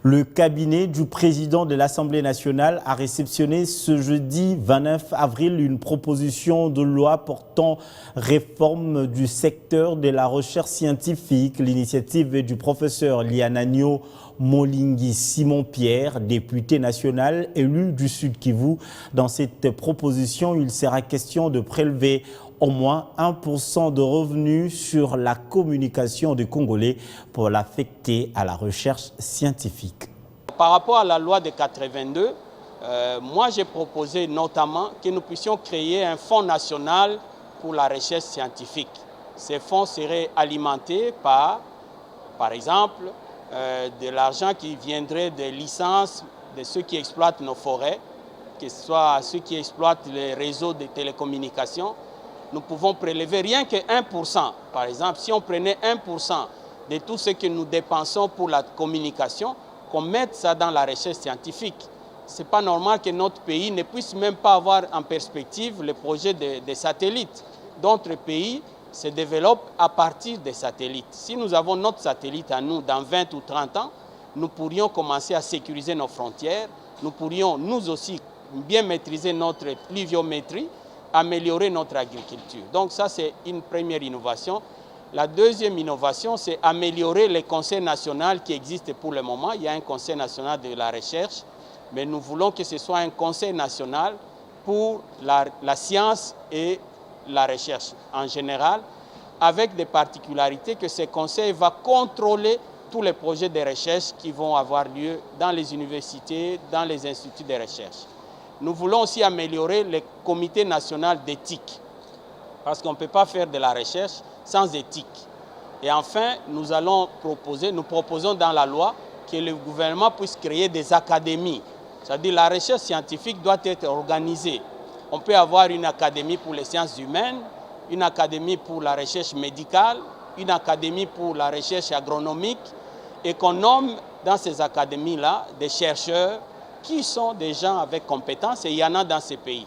Le cabinet du président de l'Assemblée nationale a réceptionné ce jeudi 29 avril une proposition de loi portant réforme du secteur de la recherche scientifique. L'initiative est du professeur Lianagno Molingui Simon-Pierre, député national élu du Sud Kivu. Dans cette proposition, il sera question de prélever au moins 1% de revenus sur la communication des Congolais pour l'affecter à la recherche scientifique. Par rapport à la loi de 82, moi j'ai proposé notamment que nous puissions créer un fonds national pour la recherche scientifique. Ces fonds seraient alimentés par exemple, de l'argent qui viendrait des licences de ceux qui exploitent nos forêts, que ce soit ceux qui exploitent les réseaux de télécommunications. Nous pouvons prélever rien que 1%. Par exemple, si on prenait 1% de tout ce que nous dépensons pour la communication, qu'on mette ça dans la recherche scientifique. Ce n'est pas normal que notre pays ne puisse même pas avoir en perspective le projet des satellites. D'autres pays se développent à partir des satellites. Si nous avons notre satellite à nous dans 20 ou 30 ans, nous pourrions commencer à sécuriser nos frontières, nous pourrions nous aussi bien maîtriser notre pluviométrie, améliorer notre agriculture. Donc ça, c'est une première innovation. La deuxième innovation, c'est améliorer les conseils nationaux qui existent pour le moment. Il y a un conseil national de la recherche, mais nous voulons que ce soit un conseil national pour la science et la recherche en général, avec des particularités que ce conseil va contrôler tous les projets de recherche qui vont avoir lieu dans les universités, dans les instituts de recherche. Nous voulons aussi améliorer le comité national d'éthique, parce qu'on ne peut pas faire de la recherche sans éthique. Et enfin, nous proposons dans la loi que le gouvernement puisse créer des académies. C'est-à-dire que la recherche scientifique doit être organisée. On peut avoir une académie pour les sciences humaines, une académie pour la recherche médicale, une académie pour la recherche agronomique, et qu'on nomme dans ces académies-là des chercheurs qui sont des gens avec compétences, et il y en a dans ces pays.